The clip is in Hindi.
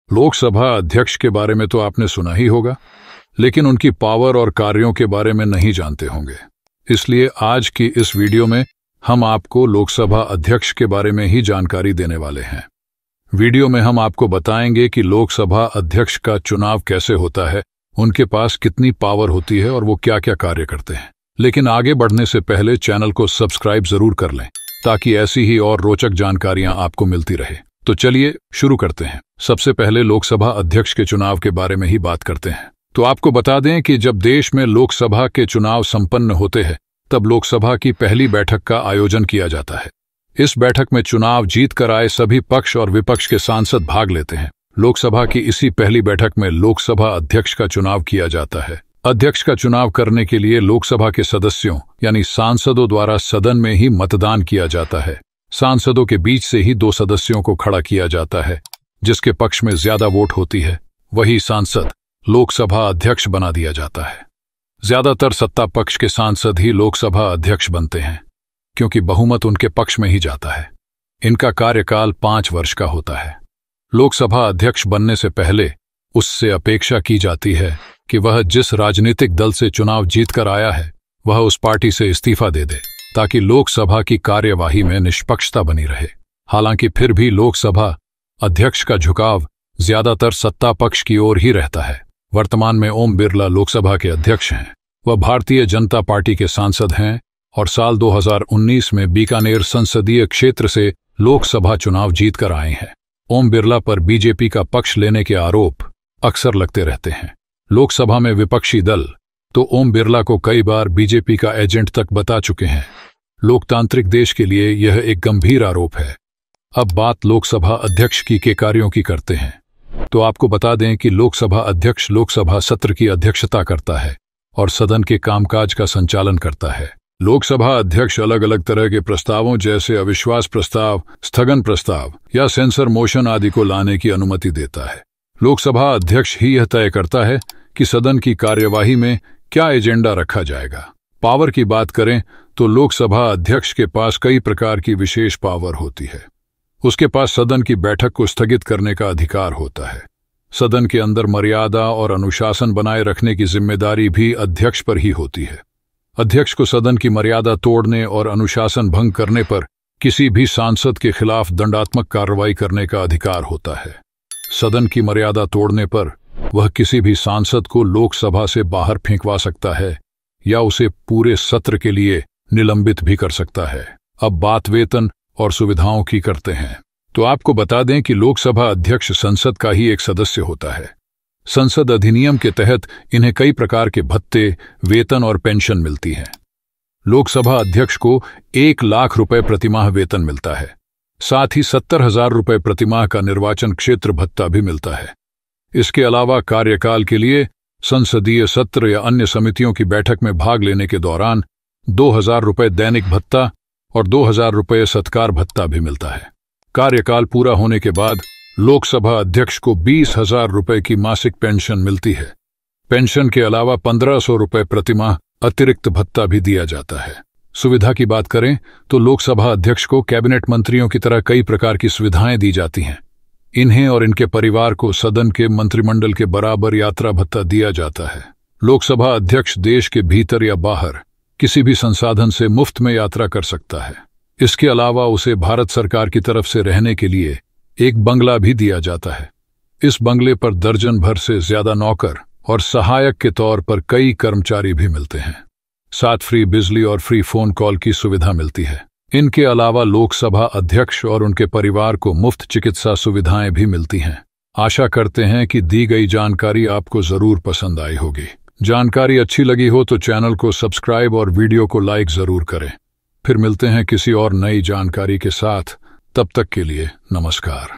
लोकसभा अध्यक्ष के बारे में तो आपने सुना ही होगा, लेकिन उनकी पावर और कार्यों के बारे में नहीं जानते होंगे। इसलिए आज की इस वीडियो में हम आपको लोकसभा अध्यक्ष के बारे में ही जानकारी देने वाले हैं। वीडियो में हम आपको बताएंगे कि लोकसभा अध्यक्ष का चुनाव कैसे होता है, उनके पास कितनी पावर होती है और वो क्या क्या कार्य करते हैं। लेकिन आगे बढ़ने से पहले चैनल को सब्सक्राइब जरूर कर लें, ताकि ऐसी ही और रोचक जानकारियां आपको मिलती रहे। तो चलिए शुरू करते हैं। सबसे पहले लोकसभा अध्यक्ष के चुनाव के बारे में ही बात करते हैं। तो आपको बता दें कि जब देश में लोकसभा के चुनाव संपन्न होते हैं, तब लोकसभा की पहली बैठक का आयोजन किया जाता है। इस बैठक में चुनाव जीत कर आए सभी पक्ष और विपक्ष के सांसद भाग लेते हैं। लोकसभा की इसी पहली बैठक में लोकसभा अध्यक्ष का चुनाव किया जाता है। अध्यक्ष का चुनाव करने के लिए लोकसभा के सदस्यों यानी सांसदों द्वारा सदन में ही मतदान किया जाता है। सांसदों के बीच से ही 2 सदस्यों को खड़ा किया जाता है। जिसके पक्ष में ज्यादा वोट होती है, वही सांसद लोकसभा अध्यक्ष बना दिया जाता है। ज्यादातर सत्ता पक्ष के सांसद ही लोकसभा अध्यक्ष बनते हैं, क्योंकि बहुमत उनके पक्ष में ही जाता है। इनका कार्यकाल 5 वर्ष का होता है। लोकसभा अध्यक्ष बनने से पहले उससे अपेक्षा की जाती है कि वह जिस राजनीतिक दल से चुनाव जीतकर आया है, वह उस पार्टी से इस्तीफा दे दे, ताकि लोकसभा की कार्यवाही में निष्पक्षता बनी रहे। हालांकि फिर भी लोकसभा अध्यक्ष का झुकाव ज्यादातर सत्ता पक्ष की ओर ही रहता है। वर्तमान में ओम बिरला लोकसभा के अध्यक्ष हैं। वह भारतीय जनता पार्टी के सांसद हैं और साल 2019 में बीकानेर संसदीय क्षेत्र से लोकसभा चुनाव जीतकर आए हैं। ओम बिरला पर बीजेपी का पक्ष लेने के आरोप अक्सर लगते रहते हैं। लोकसभा में विपक्षी दल तो ओम बिरला को कई बार बीजेपी का एजेंट तक बता चुके हैं। लोकतांत्रिक देश के लिए यह एक गंभीर आरोप है। अब बात लोकसभा अध्यक्ष के कार्यों की करते हैं। तो आपको बता दें कि लोकसभा अध्यक्ष लोकसभा सत्र की अध्यक्षता करता है और सदन के कामकाज का संचालन करता है। लोकसभा अध्यक्ष अलग अलग तरह के प्रस्तावों जैसे अविश्वास प्रस्ताव, स्थगन प्रस्ताव या सेंसर मोशन आदि को लाने की अनुमति देता है। लोकसभा अध्यक्ष ही यह तय करता है कि सदन की कार्यवाही में क्या एजेंडा रखा जाएगा। पावर की बात करें तो लोकसभा अध्यक्ष के पास कई प्रकार की विशेष पावर होती है। उसके पास सदन की बैठक को स्थगित करने का अधिकार होता है। सदन के अंदर मर्यादा और अनुशासन बनाए रखने की जिम्मेदारी भी अध्यक्ष पर ही होती है। अध्यक्ष को सदन की मर्यादा तोड़ने और अनुशासन भंग करने पर किसी भी सांसद के खिलाफ दंडात्मक कार्रवाई करने का अधिकार होता है। सदन की मर्यादा तोड़ने पर वह किसी भी सांसद को लोकसभा से बाहर फेंकवा सकता है या उसे पूरे सत्र के लिए निलंबित भी कर सकता है। अब बात वेतन और सुविधाओं की करते हैं। तो आपको बता दें कि लोकसभा अध्यक्ष संसद का ही एक सदस्य होता है। संसद अधिनियम के तहत इन्हें कई प्रकार के भत्ते, वेतन और पेंशन मिलती है। लोकसभा अध्यक्ष को 1 लाख रुपए प्रतिमाह वेतन मिलता है। साथ ही 70,000 रुपए प्रतिमाह का निर्वाचन क्षेत्र भत्ता भी मिलता है। इसके अलावा कार्यकाल के लिए संसदीय सत्र या अन्य समितियों की बैठक में भाग लेने के दौरान 2,000 रुपए दैनिक भत्ता और 2,000 रुपए सत्कार भत्ता भी मिलता है। कार्यकाल पूरा होने के बाद लोकसभा अध्यक्ष को 20,000 रुपए की मासिक पेंशन मिलती है। पेंशन के अलावा 1,500 रुपए प्रतिमाह अतिरिक्त भत्ता भी दिया जाता है। सुविधा की बात करें तो लोकसभा अध्यक्ष को कैबिनेट मंत्रियों की तरह कई प्रकार की सुविधाएं दी जाती हैं। इन्हें और इनके परिवार को सदन के मंत्रिमंडल के बराबर यात्रा भत्ता दिया जाता है। लोकसभा अध्यक्ष देश के भीतर या बाहर किसी भी संसाधन से मुफ्त में यात्रा कर सकता है। इसके अलावा उसे भारत सरकार की तरफ से रहने के लिए एक बंगला भी दिया जाता है। इस बंगले पर दर्जन भर से ज्यादा नौकर और सहायक के तौर पर कई कर्मचारी भी मिलते हैं। साथ फ्री बिजली और फ्री फोन कॉल की सुविधा मिलती है। इनके अलावा लोकसभा अध्यक्ष और उनके परिवार को मुफ्त चिकित्सा सुविधाएं भी मिलती हैं। आशा करते हैं कि दी गई जानकारी आपको जरूर पसंद आई होगी। जानकारी अच्छी लगी हो तो चैनल को सब्सक्राइब और वीडियो को लाइक जरूर करें। फिर मिलते हैं किसी और नई जानकारी के साथ। तब तक के लिए नमस्कार।